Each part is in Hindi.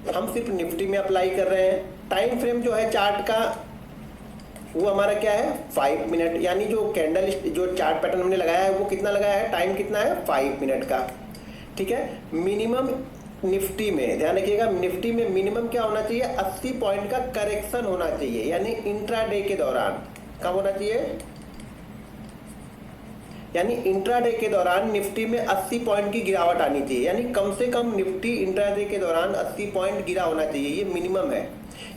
हम सिर्फ निफ्टी में अप्लाई कर रहे हैं। टाइम फ्रेम जो है चार्ट का वो हमारा क्या है 5 मिनट, यानी जो कैंडल जो चार्ट पैटर्न हमने लगाया है वो कितना लगाया है, टाइम कितना है 5 मिनट का। ठीक है, मिनिमम निफ्टी में ध्यान रखिएगा, निफ्टी में मिनिमम क्या होना चाहिए, 80 पॉइंट का करेक्शन होना चाहिए, यानी इंट्राडे के दौरान कब होना चाहिए, यानी इंट्राडे के दौरान निफ्टी में 80 पॉइंट की गिरावट आनी चाहिए, यानी कम से कम निफ्टी इंट्राडे के दौरान 80 पॉइंट गिरा होना चाहिए, ये मिनिमम है।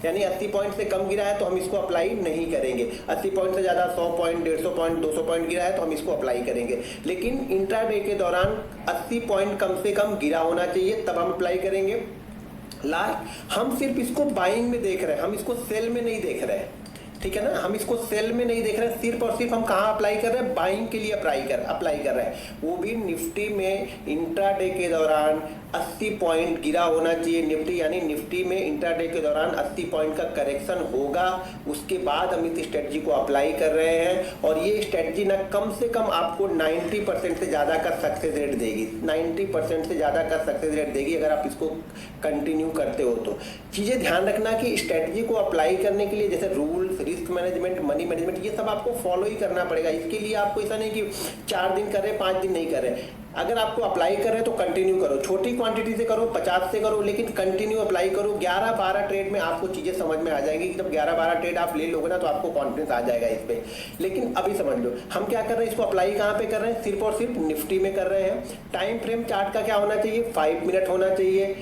यानी 80 पॉइंट से कम गिरा है तो हम इसको अप्लाई नहीं करेंगे, 80 पॉइंट से ज़्यादा 100 पॉइंट 150 पॉइंट 200 पॉइंट गिरा है तो हम इसको अप्लाई करेंगे, लेकिन इंट्राडे के दौरान 80 पॉइंट कम से कम गिरा होना चाहिए तब हम अप्लाई करेंगे। लास्ट हम सिर्फ इसको बाइंग में देख रहे हैं, हम इसको सेल में नहीं देख रहे हैं, ठीक है ना, हम इसको सेल में नहीं देख रहे हैं, सिर्फ और सिर्फ हम कहाँ अप्लाई कर रहे हैं, बाइंग के लिए अप्लाई कर रहे हैं, वो भी निफ्टी में इंट्राडे के दौरान 80 पॉइंट गिरा होना चाहिए निफ्टी, यानी निफ्टी में इंट्राडे के दौरान 80 पॉइंट का करेक्शन होगा, उसके बाद हम इस स्ट्रेटजी को अप्लाई कर रहे हैं। और ये स्ट्रेटजी ना कम से कम आपको 90% से ज़्यादा का सक्सेस रेट देगी, 90% से ज़्यादा का सक्सेस रेट देगी अगर आप इसको कंटिन्यू करते हो तो। चीज़ें ध्यान रखना कि स्ट्रेटजी को अप्लाई करने के लिए जैसे rules, risk management, money management, ये सब आपको फॉलो ही करना पड़ेगा। इसके लिए आपको ऐसा नहीं कि 4 दिन कर रहे 5 दिन नहीं कर रहे, अगर आपको अप्लाई कर रहे हैं तो कंटिन्यू करो, छोटी क्वांटिटी से करो, 50 से करो, लेकिन कंटिन्यू अप्लाई करो। 11-12 ट्रेड में आपको चीज़ें समझ में आ जाएगी, जब 11-12 ट्रेड आप ले लोगे ना तो आपको कॉन्फिडेंस आ जाएगा इस पे। लेकिन अभी समझ लो हम क्या कर रहे हैं, इसको अप्लाई कहाँ पे कर रहे हैं, सिर्फ और सिर्फ निफ्टी में कर रहे हैं। टाइम फ्रेम चार्ट का क्या होना चाहिए, 5 मिनट होना चाहिए।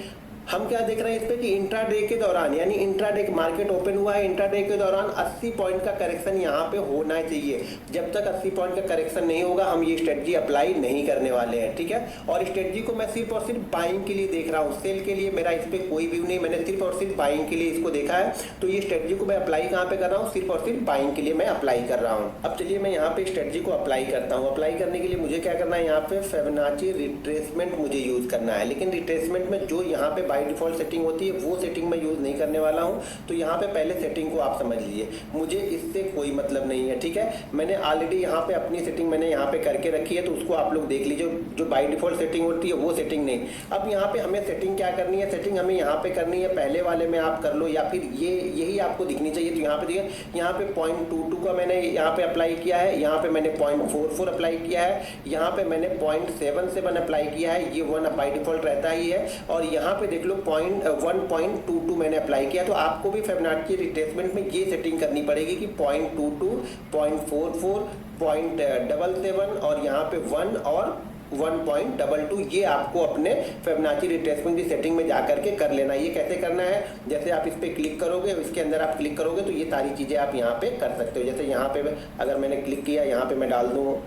हम क्या देख रहे हैं इस पे कि इंट्राडे के दौरान, यानी इंट्राडे मार्केट ओपन हुआ है, इंट्राडे के दौरान 80 पॉइंट का करेक्शन यहाँ पे होना चाहिए। जब तक 80 पॉइंट का करेक्शन नहीं होगा हम ये स्ट्रेटजी अप्लाई नहीं करने वाले हैं, ठीक है। और स्ट्रेटजी को मैं सिर्फ और सिर्फ बाइंग के लिए देख रहा हूँ, सेल के लिए मेरा इस पर कोई व्यू नहीं, मैंने सिर्फ और सिर्फ बाइंग के लिए इसको देखा है। तो ये स्ट्रेटजी को मैं अप्लाई कहाँ पे कर रहा हूँ, सिर्फ और सिर्फ बाइंग के लिए मैं अप्लाई कर रहा हूँ। अब चलिए मैं यहाँ पे स्ट्रेटजी को अप्लाई करता हूँ। अप्लाई करने के लिए मुझे क्या करना है, यहाँ पे फिबोनाची रिट्रेसमेंट मुझे यूज करना है, लेकिन रिट्रेसमेंट में जो यहाँ पे बाई डिफॉल्ट सेटिंग होती है वो सेटिंग मैं यूज नहीं करने वाला हूं। तो यहाँ पे पहले सेटिंग को आप समझ लीजिए, मुझे इससे कोई मतलब नहीं है, ठीक है। मैंने ऑलरेडी यहाँ पे अपनी सेटिंग मैंने यहाँ पे करके रखी है, तो उसको आप लोग देख लीजिए, जो बाय डिफॉल्ट सेटिंग होती है वो सेटिंग नहीं। अब यहाँ पे हमें सेटिंग क्या करनी है, सेटिंग हमें यहाँ पे करनी है, पहले वाले में आप कर लो या फिर यही आपको दिखनी चाहिए। तो यहाँ पे देखिए, यहाँ पे 0.22 का मैंने यहाँ पे अप्लाई किया है, यहाँ पे मैंने 0.44 अप्लाई किया है, यहाँ पे मैंने 0.77 अप्लाई किया है, ये 1 बाई डिफॉल्ट रहता ही है। और यहाँ पे देख लो 1.22 मैंने अप्लाई किया। तो आपको भी फिबोनाची रिट्रेसमेंट में ये सेटिंग करनी पड़ेगी कि 0.22, 0.44, 0.77 और यहाँ पे 1 और 1.22, ये आपको अपने फिबोनाची रिट्रेसमेंट की सेटिंग में जाकर के कर लेना। ये कैसे करना है, जैसे आप इस पर क्लिक करोगे, इसके अंदर आप क्लिक करोगे तो ये सारी चीज़ें आप यहाँ पे कर सकते हो। जैसे यहाँ पे अगर मैंने क्लिक किया, यहाँ पे मैं डाल दूँ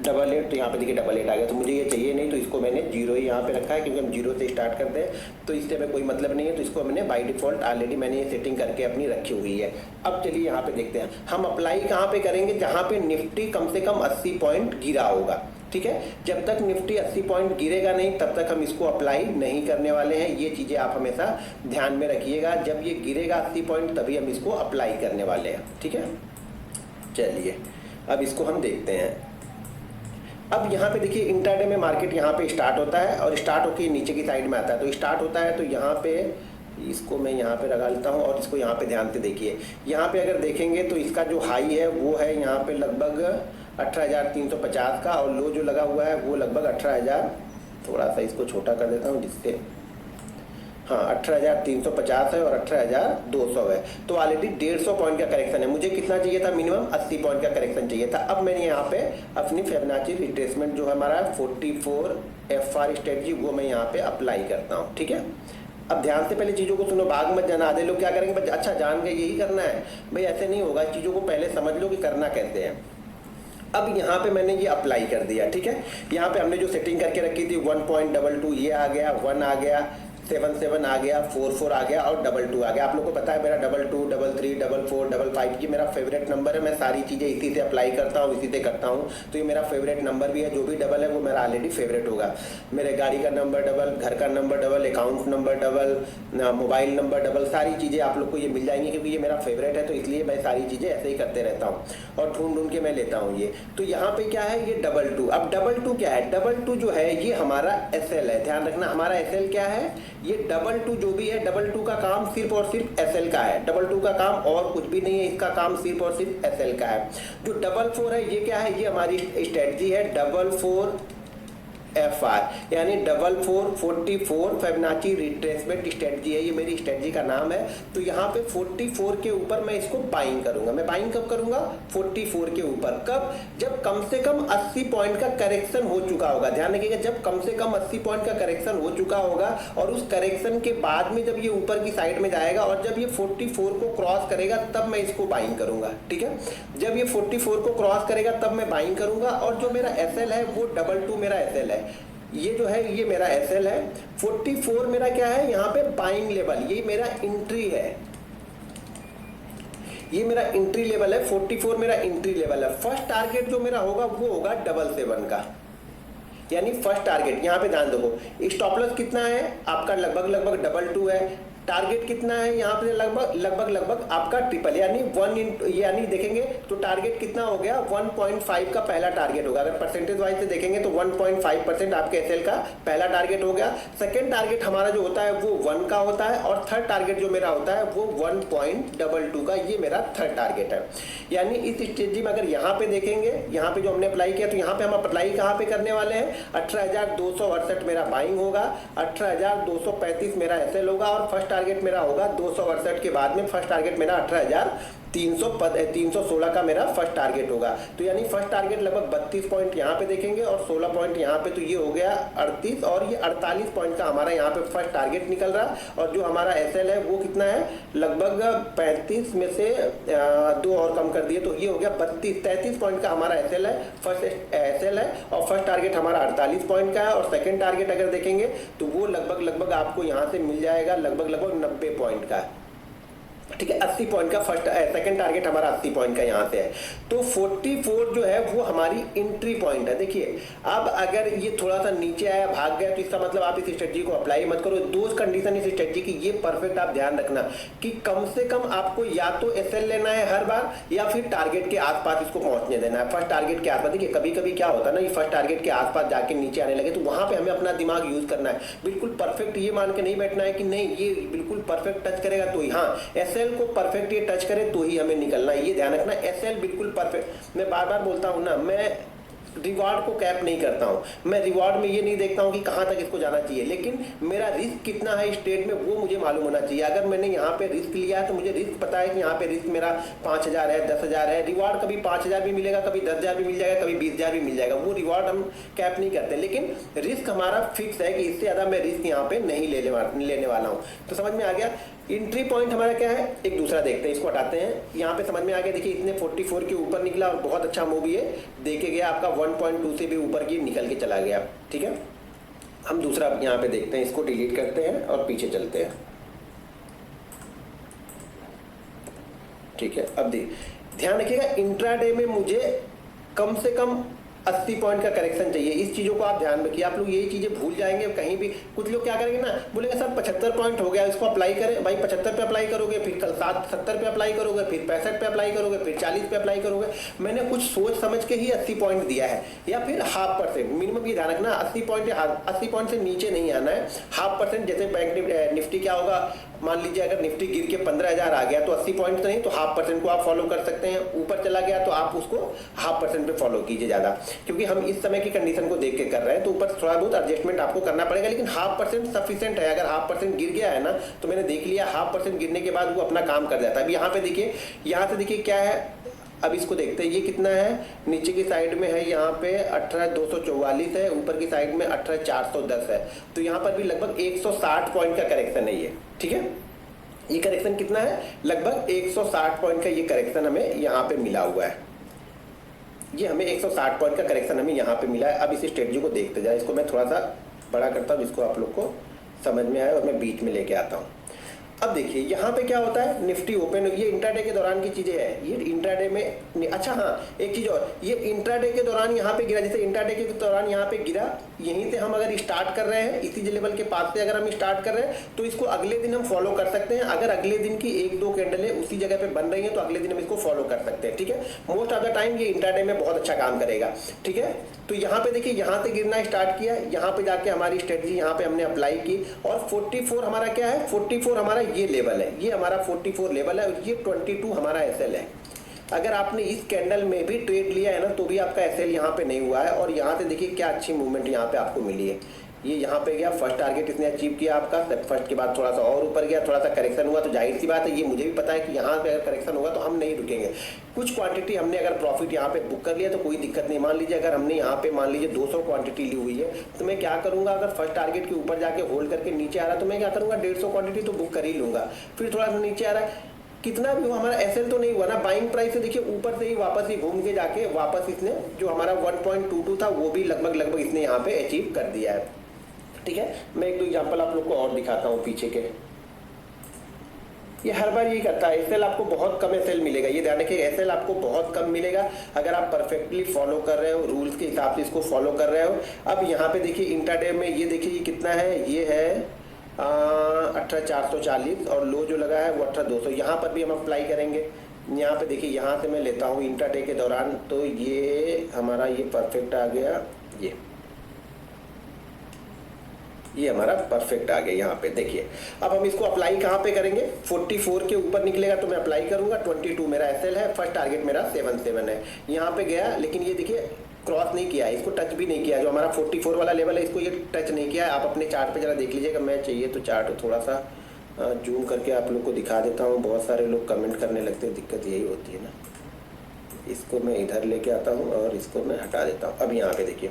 88, तो यहाँ पे देखिए 88 आ गया। तो मुझे ये चाहिए नहीं, तो इसको मैंने 0 ही यहाँ पे रखा है, क्योंकि हम 0 से स्टार्ट करते हैं तो इससे हमें कोई मतलब नहीं है। तो इसको मैंने बाय डिफॉल्ट ऑलरेडी मैंने ये सेटिंग करके अपनी रखी हुई है। अब चलिए यहाँ पे देखते हैं हम अप्लाई कहाँ पे करेंगे, जहाँ पे निफ्टी कम से कम 80 पॉइंट गिरा होगा, ठीक है। जब तक निफ्टी 80 पॉइंट गिरेगा नहीं तब तक हम इसको अप्लाई नहीं करने वाले हैं। ये चीज़ें आप हमेशा ध्यान में रखिएगा, जब ये गिरेगा 80 पॉइंट तभी हम इसको अप्लाई करने वाले हैं, ठीक है। चलिए अब इसको हम देखते हैं। अब यहाँ पे देखिए इंट्राडे में मार्केट यहाँ पे स्टार्ट होता है और स्टार्ट होकर नीचे की साइड में आता है। तो स्टार्ट होता है तो यहाँ पे इसको मैं यहाँ पे लगा लेता हूँ और इसको यहाँ पे ध्यान से देखिए। यहाँ पे अगर देखेंगे तो इसका जो हाई है वो है यहाँ पे लगभग 18,350 का, और लो जो लगा हुआ है वो लगभग 18,000, थोड़ा सा इसको छोटा कर देता हूँ जिससे, हाँ 18,350 है और 18,200 है। तो ऑलरेडी 150 पॉइंट का करेक्शन है। मुझे कितना चाहिए था, मिनिमम 80 पॉइंट का करेक्शन चाहिए था। अब मैंने यहाँ पे अपनी फिबोनाची रिट्रेसमेंट जो हमारा 44 FR स्ट्रेटजी वो मैं यहाँ पे अप्लाई करता हूँ, ठीक है। अब ध्यान से पहले चीज़ों को सुनो, भाग मत जाना। आधे लोग क्या करेंगे, बस अच्छा जान गए यही करना है, भाई ऐसे नहीं होगा, चीज़ों को पहले समझ लो कि करना कैसे है। अब यहाँ पे मैंने ये अप्लाई कर दिया, ठीक है। यहाँ पे हमने जो सेटिंग करके रखी थी 1.22 ये आ गया, 1 आ गया, 77 आ गया, 44 आ गया और 22 आ गया। आप लोग को पता है मेरा 22, 33, 44, 55 ये मेरा फेवरेट नंबर है। मैं सारी चीज़ें इसी से अप्लाई करता हूँ, इसी से करता हूँ। तो ये मेरा फेवरेट नंबर भी है, जो भी डबल है वो मेरा ऑलरेडी फेवरेट होगा। मेरे गाड़ी का नंबर डबल, घर का number double, account number double, mobile number double, सारी चीज़ें आप लोग को ये मिल जाएंगी, क्योंकि ये मेरा फेवरेट है। तो इसलिए मैं सारी चीज़ें ऐसे ही करते रहता हूँ और ढूंढ ढूंढ के मैं लेता हूँ ये। तो यहाँ पे क्या है, ये 22। अब 22 क्या है, 22 जो है ये हमारा SL है। ध्यान रखना, हमारा SL क्या है, ये डबल टू जो भी है, डबल टू का काम सिर्फ और सिर्फ एसएल का है, डबल टू का काम और कुछ भी नहीं है, इसका काम सिर्फ और सिर्फ एसएल का है। जो डबल फोर है ये क्या है, ये हमारी स्ट्रेटजी है डबल फोर FR, यानी double four 44 Fibonacci retracement strategy है, ये मेरी स्ट्रेटजी का नाम है। तो यहाँ पे 44 के ऊपर मैं इसको बाइंग करूंगा। मैं बाइंग कब करूंगा, 44 के ऊपर। कब, जब कम से कम 80 पॉइंट का करेक्शन हो चुका होगा। ध्यान रखिएगा, जब कम से कम 80 पॉइंट का करेक्शन हो चुका होगा और उस करेक्शन के बाद में जब ये ऊपर की साइड में जाएगा और जब ये 44 को क्रॉस करेगा तब मैं इसको बाइंग करूंगा। ठीक है, जब ये 44 को क्रॉस करेगा तब मैं बाइंग करूंगा। और जो मेरा एसएल है वो डबल टू मेरा एसएल है, ये जो है ये मेरा एसएल है। 44 मेरा क्या है, यहाँ पे बाइंग लेवल, ये मेरा एंट्री है, ये मेरा एंट्री लेवल है। 44 मेरा एंट्री लेवल है। फर्स्ट टारगेट जो मेरा होगा वो होगा 777 का, यानी फर्स्ट टारगेट। यहाँ पे ध्यान दो, स्टॉप लॉस कितना है आपका, लगभग 22 है। टारगेट कितना है यहाँ पे, लगभग आपका ट्रिपल, यानी 1 यानी देखेंगे तो टारगेट कितना हो गया, 1.5 का पहला टारगेट होगा। अगर परसेंटेज वाइज से देखेंगे तो 1.5% आपके एसएल का पहला टारगेट हो गया। सेकंड टारगेट हमारा जो होता है वो 1 का होता है और थर्ड टारगेट जो मेरा होता है वो 1.22 का, ये मेरा थर्ड टारगेट है। यानी इस स्ट्रेटजी में अगर यहाँ पे देखेंगे, यहाँ पे जो हमने अप्लाई किया, तो यहाँ पे हम अप्लाई कहाँ पे करने वाले हैं, 18,268 मेरा बाइंग होगा, 18,235 मेरा एसएल होगा और फर्स्ट टारगेट मेरा होगा 268 के बाद में फर्स्ट टारगेट मेरा 18,316 का मेरा फर्स्ट टारगेट होगा। तो यानी फर्स्ट टारगेट लगभग 32 पॉइंट यहाँ पे देखेंगे और 16 पॉइंट यहाँ पे, तो ये हो गया 38 और ये 48 पॉइंट का हमारा यहाँ पे फर्स्ट टारगेट निकल रहा। और जो हमारा एसएल है वो कितना है, लगभग 35 में से 2 और कम कर दिए तो ये हो गया 33 पॉइंट का हमारा एसएल है, फर्स्ट एसएल है। और फर्स्ट टारगेट हमारा 48 पॉइंट का है और सेकेंड टारगेट अगर देखेंगे तो वो लगभग आपको यहाँ से मिल जाएगा लगभग 90 पॉइंट का। ठीक है, 80 पॉइंट का फर्स्ट सेकंड टारगेट हमारा 80 पॉइंट का यहाँ से है। तो 44 जो है वो हमारी एंट्री पॉइंट है। देखिए अब अगर ये थोड़ा सा नीचे आया, भाग गया, तो इसका मतलब आप इस स्ट्रेटजी को अप्लाई मत करो। दो कंडीशन इस स्ट्रेटजी की ये परफेक्ट आप ध्यान रखना कि कम से कम आपको या तो एसएल लेना है हर बार या फिर टारगेट के आसपास इसको पहुंचने देना है, फर्स्ट टारगेट के आसपास। देखिए कभी कभी क्या होता है ना, ये फर्स्ट टारगेट के आसपास जाके नीचे आने लगे तो वहां पे हमें अपना दिमाग यूज करना है। बिल्कुल परफेक्ट ये मान के नहीं बैठना है कि नहीं ये बिल्कुल परफेक्ट टच करेगा तो ही, हाँ एसएल को परफेक्ट ये टच करे तो ही हमें निकलना है, ये ध्यान रखना। एसएल बिल्कुल परफेक्ट, मैं बार बार बोलता हूं ना, मैं रिवार्ड को कैप नहीं करता हूं। मैं रिवार्ड में ये नहीं देखता हूं कि कहां तक इसको जाना चाहिए, लेकिन मेरा रिस्क कितना है स्टेट में वो मुझे मालूम होना चाहिए। अगर मैंने यहाँ पे रिस्क लिया है तो मुझे रिस्क पता है कि यहाँ पे रिस्क मेरा 5,000 है, 10,000 है। रिवार्ड कभी 5,000 भी मिलेगा, कभी 10,000 भी मिल जाएगा, कभी 20,000 भी मिल जाएगा, वो रिवार्ड हम कैप नहीं करते। लेकिन रिस्क हमारा फिक्स है कि इससे ज्यादा मैं रिस्क यहाँ पे नहीं लेने वाला हूँ। तो समझ में आ गया। एंट्री पॉइंट हमारा क्या है, एक दूसरा देखते हैं, इसको हटाते हैं। यहाँ पे समझ में आ गया। देखिए इसने 44 के ऊपर निकला और बहुत अच्छा मूव ये देखे गया, आपका 1.2 से भी ऊपर की निकल के चला गया। ठीक है, हम दूसरा यहाँ पे देखते हैं, इसको डिलीट करते हैं और पीछे चलते हैं। ठीक है, अब ध्यान रखिएगा, इंट्राडे में मुझे कम से कम 80 पॉइंट का करेक्शन चाहिए। इस चीज़ों को आप ध्यान रखिए। आप लोग यही चीज़ें भूल जाएंगे कहीं भी। कुछ लोग क्या करेंगे ना, बोलेंगे सर 75 पॉइंट हो गया, इसको अप्लाई करें। भाई 75 पे अप्लाई करोगे, फिर कल 70 पे अप्लाई करोगे, फिर 65 पे अप्लाई करोगे, फिर 40 पे अप्लाई करोगे। मैंने कुछ सोच समझ के ही 80 पॉइंट दिया है, या फिर 0.5% मिनिमम। ये ध्यान रखना, 80 पॉइंट से नीचे नहीं आना है। 0.5%, जैसे बैंक निफ्टी क्या होगा, मान लीजिए अगर निफ्टी गिर के 15,000 आ गया तो 80 पॉइंट तो नहीं, तो 0.5% को आप फॉलो कर सकते हैं। ऊपर चला गया तो आप उसको 0.5% पे फॉलो कीजिए ज़्यादा, क्योंकि हम इस समय की कंडीशन को देख के कर रहे हैं। तो ऊपर थोड़ा बहुत एडजस्टमेंट आपको करना पड़ेगा, लेकिन 0.5% सफिशिएंट है। अगर 0.5% गिर गया है ना, तो मैंने देख लिया 0.5% गिरने के बाद वो अपना काम कर जाता है। अब यहाँ पे देखिए, यहाँ से देखिए क्या है, अब इसको देखते हैं ये कितना है। नीचे की साइड में है यहाँ पे 18,244 है, ऊपर की साइड में 18,410 है। तो यहाँ पर भी लगभग 160 पॉइंट का करेक्शन है ये। ठीक है, ये करेक्शन कितना है, लगभग 160 पॉइंट का ये करेक्शन हमें यहाँ पे मिला हुआ है। ये हमें 160 पॉइंट का करेक्शन हमें यहाँ पे मिला है। अब इस स्ट्रेटजी को देखते जाए, इसको मैं थोड़ा सा बड़ा करता हूँ जिसको आप लोग को समझ में आए और मैं बीच में लेके आता हूँ। अब देखिए यहाँ पे क्या होता है, निफ्टी ओपन, ये इंट्राडे के दौरान की चीजें हैं। ये इंट्राडे में, अच्छा हाँ एक चीज और, ये इंट्राडे के दौरान यहाँ पे गिरा, जैसे इंट्राडे के दौरान यहाँ पे गिरा, यहीं से हम अगर स्टार्ट कर रहे हैं, इसी लेवल के पास से अगर हम स्टार्ट कर रहे हैं तो इसको अगले दिन हम फॉलो कर सकते हैं। अगर अगले दिन की 1-2 कैंडलें उसी जगह पे बन रही हैं तो अगले दिन हम इसको फॉलो कर सकते हैं, ठीक है। मोस्ट ऑफ द टाइम ये इंट्राडे में बहुत अच्छा काम करेगा, ठीक है। तो यहाँ पे देखिए, यहाँ से गिरना स्टार्ट किया, यहाँ पे जाके हमारी स्ट्रेटजी यहाँ पे हमने अप्लाई की और 44 हमारा क्या है, 44 हमारा ये लेवल है, ये हमारा 44 लेवल है और ये 22 हमारा एसएल है। अगर आपने इस कैंडल में भी ट्रेड लिया है ना तो भी आपका एसएल यहाँ पे नहीं हुआ है और यहाँ से देखिए क्या अच्छी मूवमेंट यहाँ पे आपको मिली है। ये यहाँ पे गया, फर्स्ट टारगेट इसने अचीव किया आपका, फर्स्ट के बाद थोड़ा सा और ऊपर गया, थोड़ा सा करेक्शन हुआ, तो जाहिर सी बात है ये मुझे भी पता है कि यहाँ पे अगर करेक्शन होगा तो हम नहीं रुकेंगे। कुछ क्वांटिटी हमने अगर प्रॉफिट यहाँ पे बुक कर लिया तो कोई दिक्कत नहीं। मान लीजिए अगर हमने यहाँ पे मान लीजिए 200 क्वांटिटी ली हुई है तो मैं क्या करूँगा, अगर फर्स्ट टारगेट के ऊपर जाके होल्ड करके नीचे आ रहा तो मैं क्या करूँगा, 150 क्वांटिटी तो बुक कर ही लूँगा। फिर थोड़ा सा नीचे आ रहा है, कितना भी हो हमारा एसएल तो नहीं हुआ ना, बाइंग प्राइस से देखिए ऊपर से ही वापस ही घूम के जाके वापस इसने जो हमारा 1.22 था वो भी लगभग इसने यहाँ पे अचीव कर दिया है, ठीक है। मैं एक दो एग्जांपल आप लोग को और दिखाता हूँ पीछे के। ये हर बार यही करता है, एसएल आपको बहुत कम एसएल मिलेगा, ये ध्यान रखिए, एसएल आपको बहुत कम मिलेगा अगर आप परफेक्टली फॉलो कर रहे हो, रूल्स के हिसाब से इसको फॉलो कर रहे हो। अब यहाँ पे देखिए इंट्राडे में ये देखिए ये कितना है, ये है 18,440 और लो जो लगा है वो 18,200। यहाँ पर भी हम अप्लाई करेंगे। यहाँ पे देखिए, यहाँ से मैं लेता हूँ इंट्राडे के दौरान, तो ये हमारा ये परफेक्ट आ गया, ये हमारा परफेक्ट आ गया। यहाँ पे देखिए, अब हम इसको अप्लाई कहाँ पे करेंगे, 44 के ऊपर निकलेगा तो मैं अप्लाई करूंगा। 22 मेरा एसएल है, फर्स्ट टारगेट मेरा 77 है। यहाँ पे गया लेकिन ये देखिए क्रॉस नहीं किया, इसको टच भी नहीं किया, जो हमारा 44 वाला लेवल है इसको ये टच नहीं किया है। आप अपने चार्ट पे जरा देख लीजिएगा, मैं चाहिए तो चार्ट थोड़ा सा जूम करके आप लोग को दिखा देता हूँ। बहुत सारे लोग कमेंट करने लगते हैं, दिक्कत यही होती है ना। इसको मैं इधर लेके आता हूँ और इसको मैं हटा देता हूँ। अब यहाँ पे देखिए,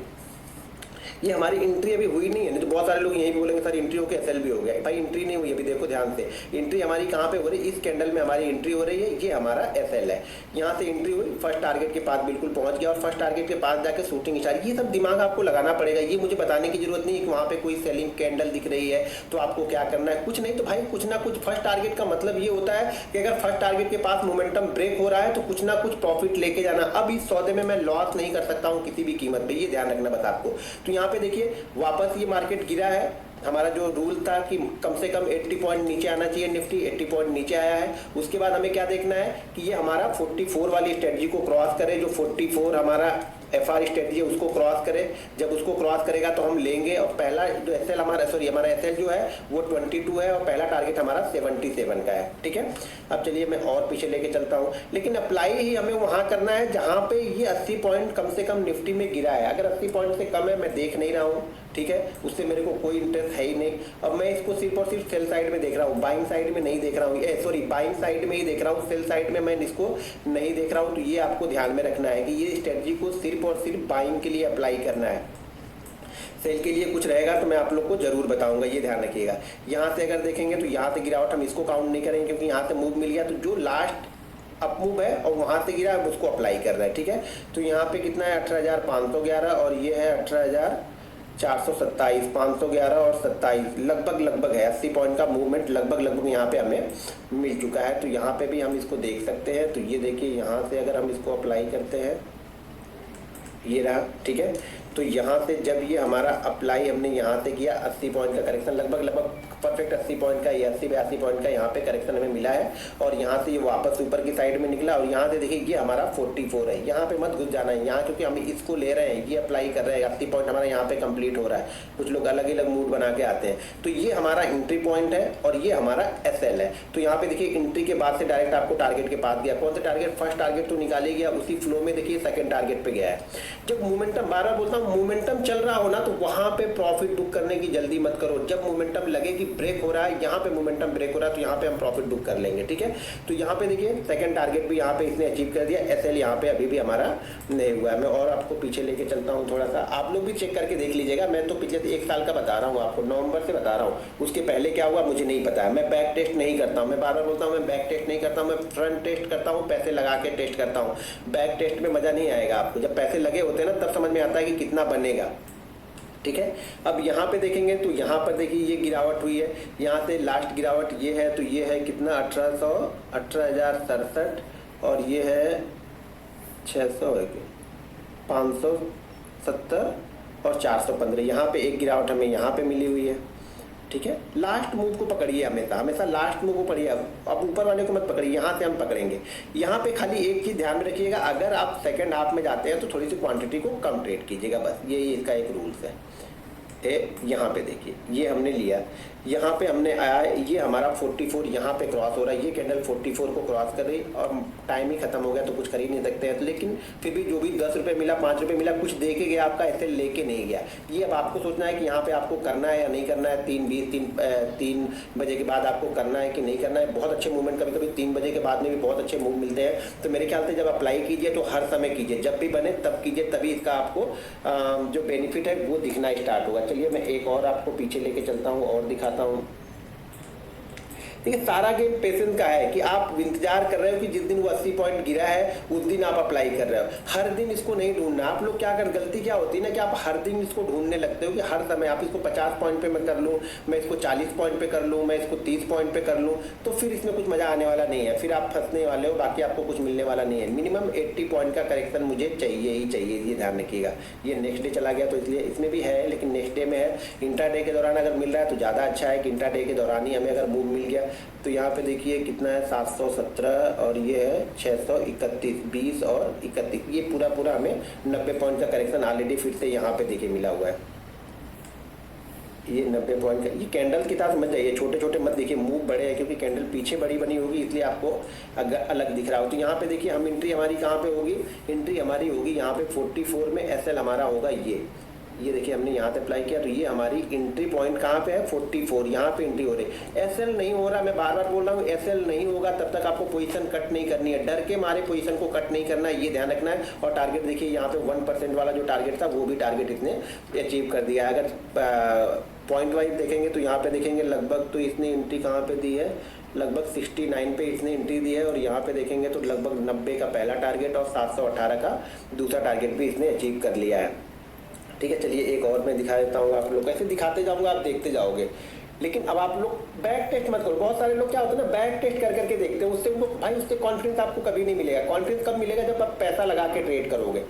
ये हमारी एंट्री अभी हुई नहीं है, नहीं तो बहुत सारे लोग यही बोलेंगे सर एंट्री होकर एसएल भी हो गया। भाई एंट्री नहीं हुई, अभी देखो ध्यान से, एंट्री हमारी कहाँ पे हो रही है, इस कैंडल में हमारी एंट्री हो रही है, ये हमारा एसएल है। यहाँ से एंट्री हुई, फर्स्ट टारगेट के पास बिल्कुल पहुंच गया और फर्स्ट टारगेट के पास जाकर शूटिंग स्टार। ये सब दिमाग आपको लगाना पड़ेगा, ये मुझे बताने की जरूरत नहीं है कि वहाँ पे कोई सेलिंग कैंडल दिख रही है तो आपको क्या करना है, कुछ नहीं। तो भाई कुछ ना कुछ, फर्स्ट टारगेट का मतलब ये होता है कि अगर फर्स्ट टारगेट के पास मोमेंटम ब्रेक हो रहा है तो कुछ ना कुछ प्रॉफिट लेके जाना। अब इस सौदे में मैं लॉस नहीं कर सकता हूँ किसी भी कीमत पे, ये ध्यान रखना बस आपको। तो यहाँ पे देखिए वापस ये मार्केट गिरा है, हमारा जो रूल था कि कम से कम 80 पॉइंट नीचे आना चाहिए, निफ्टी 80 पॉइंट नीचे आया है। उसके बाद हमें क्या देखना है कि ये हमारा 44 वाली स्ट्रेटजी को क्रॉस करे, जो 44 हमारा एफआर स्ट्रेटजी है उसको क्रॉस करे। जब उसको क्रॉस करेगा तो हम लेंगे और पहला जो एसएल हमारा हमारा एसएल जो है वो 22 है और पहला टारगेट हमारा 77 का है, ठीक है। अब चलिए मैं और पीछे लेके चलता हूँ, लेकिन अप्लाई ही हमें वहाँ करना है जहाँ पे ये 80 पॉइंट कम से कम निफ्टी में गिरा है। अगर 80 पॉइंट से कम है मैं देख नहीं रहा हूँ, ठीक है, उससे मेरे को कोई इंटरेस्ट है ही नहीं। अब मैं इसको सिर्फ और सिर्फ सेल साइड में देख रहा हूँ, बाइंग साइड में नहीं देख रहा हूँ, सॉरी बाइंग साइड में ही देख रहा हूँ, सेल साइड में मैं इसको नहीं देख रहा हूँ। तो ये आपको ध्यान में रखना है कि ये स्ट्रेटजी को सिर्फ और सिर्फ बाइंग के लिए अप्लाई करना है। सेल के लिए कुछ रहेगा तो मैं आप लोग को जरूर बताऊंगा, ये ध्यान रखिएगा। यहाँ से अगर देखेंगे तो यहाँ से गिरावट हम इसको काउंट नहीं करेंगे क्योंकि यहाँ से मूव मिल गया, तो जो लास्ट अप मूव है और वहाँ से गिरा है उसको अप्लाई कर रहा है, ठीक है। तो यहाँ पे कितना है 18,511 और ये है 18,427, 511 और 27 लगभग है। 80 पॉइंट का मूवमेंट लगभग यहाँ पे हमें मिल चुका है। तो यहाँ पे भी हम इसको देख सकते हैं। तो ये देखिए यहाँ से अगर हम इसको अप्लाई करते हैं, ये रहा, ठीक है। तो यहाँ से जब ये हमारा अप्लाई हमने यहाँ से किया, 80 पॉइंट का करेक्शन लगभग परफेक्ट 80 पॉइंट का, ये 80-82 पॉइंट का यहाँ पे करेक्शन हमें मिला है और यहाँ से ये वापस ऊपर की साइड में निकला और यहाँ से देखिए ये हमारा 44 है। यहाँ पे मत घुस जाना है यहाँ, क्योंकि हम इसको ले रहे हैं, ये अप्लाई कर रहे हैं, 80 पॉइंट हमारा यहाँ पे कंप्लीट हो रहा है। कुछ लोग अलग अलग मूड बना के आते हैं। तो ये हमारा एंट्री पॉइंट है और ये हमारा एसएल है। तो यहाँ पे देखिए एंट्री के बाद से डायरेक्ट आपको टारगेट के पास गया। कौन सा टारगेट, फर्स्ट टारगेट तो निकाले गया, उसी फ्लो में देखिए सेकंड टारगेट पे गया है। जब मोमेंटम, बार बार बोलता हूँ, मोमेंटम चल रहा हो ना तो वहां पे प्रॉफिट बुक करने की जल्दी मत करो। जब मोमेंटम लगे कि ब्रेक हो रहा है, यहाँ पे मोमेंटम ब्रेक हो रहा है, तो यहाँ पे हम प्रॉफिट बुक कर लेंगे, ठीक है। तो यहाँ पे देखिए सेकंड टारगेट भी यहाँ पे इसने अचीव कर दिया। एसएल यहाँ पे अभी भी हमारा नहीं हुआ है। मैं और आपको पीछे लेके चलता हूँ थोड़ा सा, आप लोग भी चेक करके देख लीजिएगा। मैं तो पिछले 1 साल का बता रहा हूँ आपको, नवंबर से बता रहा हूँ, उसके पहले क्या हुआ मुझे नहीं पता है। मैं बैक टेस्ट नहीं करता हूँ, मैं बार बार बोलता हूँ, मैं बैक टेस्ट नहीं करता हूँ, मैं फ्रंट टेस्ट करता हूँ, पैसे लगा के टेस्ट करता हूँ। बैक टेस्ट में मजा नहीं आएगा आपको, जब पैसे लगे होते हैं ना तब समझ में आता है कि कितना बनेगा, ठीक है। अब यहाँ पे देखेंगे तो यहाँ पर देखिए ये गिरावट हुई है, यहाँ से लास्ट गिरावट ये है, तो ये है कितना 18,067 और ये है 600 है 570 और 415। यहाँ पे एक गिरावट हमें यहाँ पे मिली हुई है, ठीक है। लास्ट मूव को पकड़िए, हमेशा हमेशा लास्ट मूव को पकड़िए। अब ऊपर वाले को मत पकड़िए, यहाँ से हम पकड़ेंगे। यहाँ पे खाली एक चीज़ ध्यान में रखिएगा, अगर आप सेकंड हाफ में जाते हैं तो थोड़ी सी क्वांटिटी को कम ट्रेड कीजिएगा, बस ये इसका एक रूल्स है। यहाँ पे देखिए, ये हमने लिया, यहाँ पे हमने आया, ये हमारा 44 यहाँ पे क्रॉस हो रहा है, ये कैंडल 44 को क्रॉस कर रही और टाइम ही खत्म हो गया तो कुछ कर ही नहीं सकते हैं। लेकिन फिर भी जो भी 10 रुपये मिला, 5 रुपये मिला, कुछ दे के गया आपका, ऐसे लेके नहीं गया। ये अब आपको सोचना है कि यहाँ पे आपको करना है या नहीं करना है। 3 बजे के बाद आपको करना है कि नहीं करना है। बहुत अच्छे मूवमेंट कभी कभी 3 बजे के बाद में भी बहुत अच्छे मूव मिलते हैं। तो मेरे ख्याल से जब अप्लाई कीजिए तो हर समय कीजिए, जब भी बने तब कीजिए, तभी इसका आपको जो बेनिफिट है वो दिखना स्टार्ट होगा। चलिए मैं एक और आपको पीछे लेके चलता हूँ और दिखाता हूँ। देखिए, सारा गेम पेशेंस का है कि आप इंतजार कर रहे हो कि जिस दिन वो 80 पॉइंट गिरा है उस दिन आप अप्लाई कर रहे हो। हर दिन इसको नहीं ढूंढना। आप लोग क्या कर, गलती क्या होती है ना कि आप हर दिन इसको ढूंढने लगते हो कि हर समय आप इसको 50 पॉइंट पे मैं कर लूँ, मैं इसको 40 पॉइंट पे कर लूँ, मैं इसको 30 पॉइंट पे कर लूँ, तो फिर इसमें कुछ मज़ा आने वाला नहीं है, फिर आप फंसने वाले हो, बाकी आपको कुछ मिलने वाला नहीं है। मिनिमम 80 पॉइंट का करेक्शन मुझे चाहिए ही चाहिए, ये ध्यान रखिएगा। ये नेक्स्ट डे चला गया तो इसलिए इसमें भी है, लेकिन नेक्स्ट डे में है। इंट्राडे के दौरान अगर मिल रहा है तो ज़्यादा अच्छा है कि इंट्राडे के दौरान ही हमें अगर मूव मिल गया। तो यहाँ पे देखिए कितना है, 717 और ये है 631, 20 और 31, ये पूरा हमें 90 पॉइंट का करेक्शन ऑलरेडी फिर से यहाँ पे देखिए मिला हुआ है। ये 90 पॉइंट का, ये कैंडल की तरह समझ जाइए, छोटे छोटे मत देखिए, मूव बड़े हैं क्योंकि कैंडल पीछे बड़ी बनी होगी इसलिए आपको अगर अलग दिख रहा हो। तो यहाँ पे देखिए हम एंट्री हमारी कहाँ पे होगी, एंट्री हमारी होगी यहाँ पे 44 में, एसएल हमारा होगा ये देखिए हमने यहाँ से अप्लाई किया तो ये हमारी एंट्री पॉइंट कहाँ पे है, 44, यहाँ पे एंट्री हो रही है। एसएल नहीं हो रहा, मैं बार बार बोल रहा हूँ, एसएल नहीं होगा तब तक आपको पोजीशन कट नहीं करनी है, डर के मारे पोजीशन को कट नहीं करना है, ये ध्यान रखना है। और टारगेट देखिए यहाँ पे 1% वाला जो टारगेट था वो भी टारगेट इसने अचीव कर दिया है। अगर पॉइंट वाइज देखेंगे तो यहाँ पे देखेंगे लगभग, तो इसने एंट्री कहाँ पे दी है, लगभग 69 पे इसने एंट्री दी है। और यहाँ पे देखेंगे तो लगभग 90 का पहला टारगेट और 718 का दूसरा टारगेट भी इसने अचीव कर लिया है। ठीक है, चलिए एक और मैं दिखा देता हूँ आप लोग, ऐसे दिखाते जाऊँगा, आप देखते जाओगे। लेकिन अब आप लोग बैक टेस्ट मत करो। बहुत सारे लोग क्या होता है ना, बैक टेस्ट कर करके देखते हैं, उससे वो भाई उससे कॉन्फिडेंस आपको कभी नहीं मिलेगा। कॉन्फिडेंस कब मिलेगा, जब आप पैसा लगा के ट्रेड करोगे।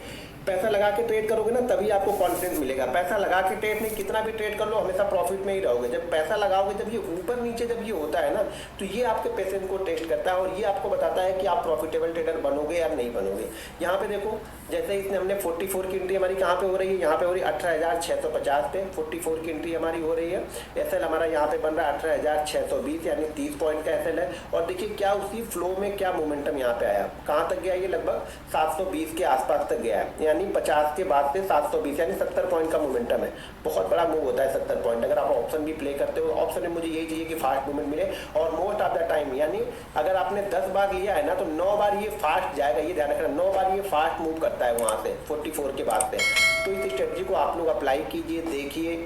पैसा लगा के ट्रेड करोगे ना तभी आपको कॉन्फिडेंस मिलेगा। पैसा लगा के ट्रेड नहीं, कितना भी ट्रेड कर लो हमेशा प्रॉफिट में ही रहोगे। जब पैसा लगाओगे, जब ये ऊपर नीचे जब ये होता है ना, तो ये आपके पेशेंस को टेस्ट करता है और ये आपको बताता है कि आप प्रॉफिटेबल ट्रेडर बनोगे या नहीं बनोगे। यहाँ पे देखो, जैसे इसने हमने 44 की एंट्री हमारी कहाँ पे हो रही है, यहाँ पे हो रही है 18,650 पे 44 की एंट्री हमारी हो रही है। एसएल हमारा यहाँ पे बन रहा है 18,620, यानी 30 पॉइंट का एसएल है। और देखिए क्या उसी फ्लो में क्या मोमेंटम यहाँ पे आया, कहाँ तक गया, ये लगभग 720 के आसपास तक गया है, यानी 50 के बाद से 720, यानी 70 पॉइंट का मोमेंटम है। बहुत बड़ा मूव होता है 70 पॉइंट। अगर आप ऑप्शन भी प्ले करते हो, ऑप्शन में मुझे यही चाहिए कि फास्ट मूवमेंट मिले, और मोस्ट ऑफ द टाइम, यानी अगर आपने 10 बार लिया है ना तो 9 बार ये फास्ट जाएगा, ये ध्यान रखना, 9 बार ये फास्ट मूव करता है वहाँ से 44 के बाद से। तो इस स्ट्रेटजी को आप लोग अप्लाई कीजिए, देखिए,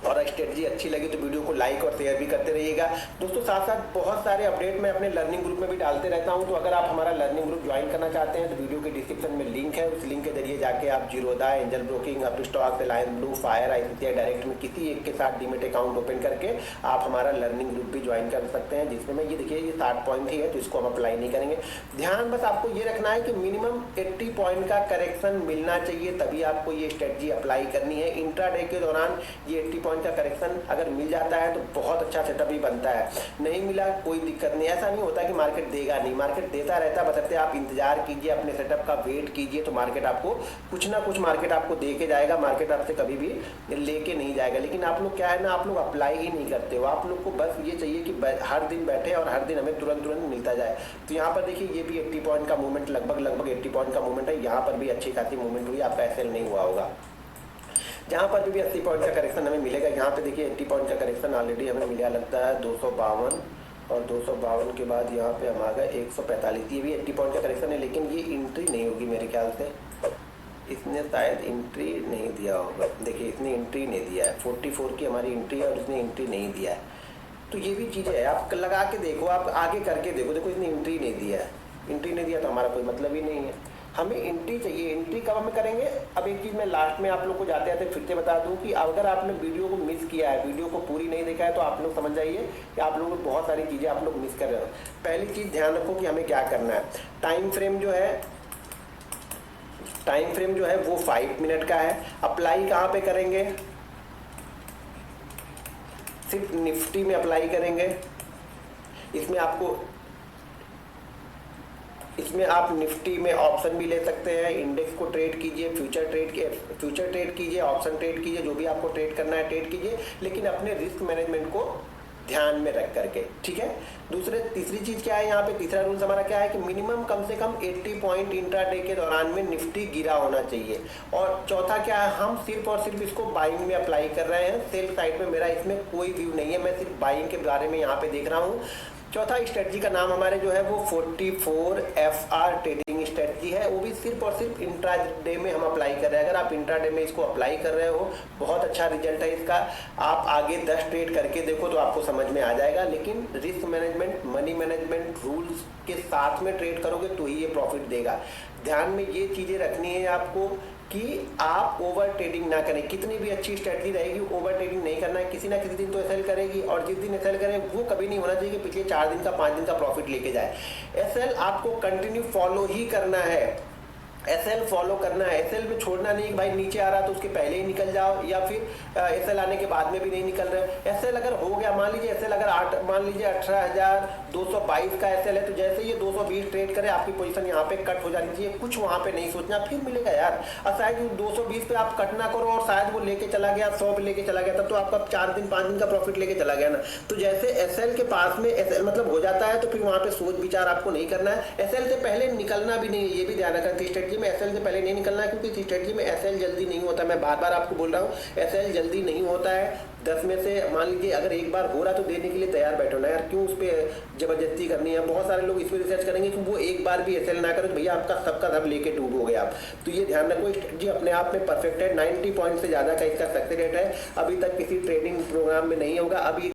और स्ट्रेटजी अच्छी लगी तो वीडियो को लाइक और शेयर भी करते रहिएगा दोस्तों। साथ साथ बहुत सारे अपडेट मैं अपने लर्निंग ग्रुप में भी डालते रहता हूं, तो अगर आप हमारा लर्निंग ग्रुप ज्वाइन करना चाहते हैं तो वीडियो के डिस्क्रिप्शन में लिंक है, उस लिंक के जरिए जाके आप Zerodha, angel broking, Upstox, Reliance blue, fire, ICICI direct में किसी एक के साथ डीमेट अकाउंट ओपन करके आप हमारा लर्निंग ग्रुप भी ज्वाइन कर सकते हैं, जिसमें मैं ये देखिए ये 60 पॉइंट ही है तो इसको हम अप्लाई नहीं करेंगे। ध्यान बस आपको ये रखना है कि मिनिमम 80 पॉइंट का करेक्शन मिलना चाहिए, तभी आपको ये स्ट्रेटजी अप्लाई करनी है। इंट्राडे के दौरान ये 80 पॉइंट का करेक्शन अगर मिल जाता है तो बहुत अच्छा सेटअप ही बनता है, नहीं मिला कोई दिक्कत नहीं। ऐसा नहीं होता कि मार्केट देगा नहीं, मार्केट देता रहता है, बशर्ते आप इंतजार कीजिए, अपने सेटअप का वेट कीजिए, तो मार्केट आपको कुछ ना कुछ मार्केट आपको दे के जाएगा। मार्केट आपसे कभी भी लेके नहीं जाएगा। लेकिन आप लोग क्या है ना, आप लोग अप्लाई ही नहीं करते हो। आप लोग को बस ये चाहिए कि हर दिन बैठे और हर दिन हमें तुरंत मिलता जाए। तो यहाँ पर देखिए ये भी 80 पॉइंट का मूवमेंट, लगभग 80 पॉइंट का मूवमेंट है। यहाँ पर भी अच्छी खासी मूवमेंट हुई, आपका एसएल नहीं हुआ होगा। जहाँ पर भी 80 पॉइंट का करेक्शन हमें मिलेगा, यहाँ पे देखिए 80 पॉइंट का करेक्शन ऑलरेडी हमें मिला लगता है 252, और 252 के बाद यहाँ पे हम आ गए 145। ये भी 80 पॉइंट का करेक्शन है, लेकिन ये एंट्री नहीं होगी मेरे ख्याल से, इसने शायद एंट्री नहीं दिया होगा। देखिए इसने एंट्री नहीं दिया है, 44 की हमारी एंट्री है और इसने एंट्री नहीं दिया है। तो ये भी चीज़ें है, आप लगा के देखो, आप आगे करके देखो इसने एंट्री नहीं दिया है। एंट्री नहीं दिया तो हमारा कोई मतलब ही नहीं है। हमें एंट्री चाहिए। एंट्री कब हमें करेंगे, अब एक चीज़ मैं लास्ट में आप लोग को जाते जाते फिर से बता दूं कि अगर आपने वीडियो को मिस किया है, वीडियो को पूरी नहीं देखा है, तो आप लोग समझ जाइए कि आप लोग बहुत सारी चीज़ें आप लोग मिस कर रहे हो। पहली चीज़ ध्यान रखो कि हमें क्या करना है। टाइम फ्रेम जो है टाइम फ्रेम जो है वो 5 मिनट का है। अप्लाई कहाँ पे करेंगे, सिर्फ निफ्टी में अप्लाई करेंगे। इसमें आप निफ्टी में ऑप्शन भी ले सकते हैं, इंडेक्स को ट्रेड कीजिए, फ्यूचर ट्रेड कीजिए, ऑप्शन ट्रेड कीजिए, जो भी आपको ट्रेड करना है ट्रेड कीजिए, लेकिन अपने रिस्क मैनेजमेंट को ध्यान में रख करके, ठीक है। तीसरी चीज क्या है यहाँ पे, तीसरा रूल्स हमारा क्या है कि मिनिमम कम से कम 80 पॉइंट इंट्राडे के दौरान में निफ्टी गिरा होना चाहिए। और चौथा क्या है, हम सिर्फ और सिर्फ इसको बाइंग में अप्लाई कर रहे हैं, सेल साइड में मेरा इसमें कोई व्यू नहीं है, मैं सिर्फ बाइंग के बारे में यहाँ पे देख रहा हूँ। चौथा स्ट्रेटजी का नाम हमारे जो है वो 44FR ट्रेडिंग स्ट्रेटजी है, वो भी सिर्फ और सिर्फ इंट्राडे में हम अप्लाई कर रहे हैं। अगर आप इंट्राडे में इसको अप्लाई कर रहे हो, बहुत अच्छा रिजल्ट है इसका। आप आगे 10 ट्रेड करके देखो तो आपको समझ में आ जाएगा, लेकिन risk management, money management rules के साथ में ट्रेड करोगे तो ही ये प्रॉफिट देगा। ध्यान में ये चीज़ें रखनी है आपको कि आप ओवर ट्रेडिंग ना करें। कितनी भी अच्छी स्ट्रेटजी रहेगी, ओवर ट्रेडिंग नहीं करना है। किसी ना किसी दिन तो एसएल करेगी, और जिस दिन एसएल करे वो कभी नहीं होना चाहिए कि पिछले 4 दिन का 5 दिन का प्रॉफिट लेके जाए। एसएल आपको कंटिन्यू फॉलो ही करना है, एसएल फॉलो करना है। एसएल में छोड़ना नहीं, भाई नीचे आ रहा तो उसके पहले ही निकल जाओ, या फिर एसएल आने के बाद में भी नहीं निकल रहे। एसएल अगर हो गया, मान लीजिए एसएल अगर 18,222 का एसएल है, तो जैसे ये 220 ट्रेड करे आपकी पोजीशन यहाँ पे कट हो जानी चाहिए। कुछ वहाँ पे नहीं सोचना, फिर मिलेगा यार। और शायद 220 पे आप कट ना करो और शायद वो लेके चला गया 100 पे लेके चला गया, तब तो आपका 4 दिन 5 दिन का प्रॉफिट लेके चला गया ना। तो जैसे एसएल के पास में एसएल मतलब हो जाता है, तो फिर वहाँ पे सोच विचार आपको नहीं करना है। एसएल से पहले निकलना भी नहीं है, ये भी ध्यान रखना। स्ट्रेटजी में एसएल से पहले नहीं निकलना है, क्योंकि स्ट्रेटजी में एसएल जल्दी नहीं होता। मैं बार बार आपको बोल रहा हूँ, एसएल जल्दी नहीं होता है। 10 में से मान लीजिए अगर एक बार हो रहा तो देने के लिए तैयार बैठो ना यार, क्यों उस पर जबरदस्ती करनी है। बहुत सारे लोग इस पर रिसर्च करेंगे कि वो एक बार भी एसएल ना करो तो भैया आपका सबका सब लेके डूबोगे आप। तो ये ध्यान रखो, स्ट्रेटजी अपने आप में परफेक्ट है। 90 पॉइंट से ज़्यादा का इसका सक्सेस रेट है। अभी तक किसी ट्रेडिंग प्रोग्राम में नहीं होगा। अभी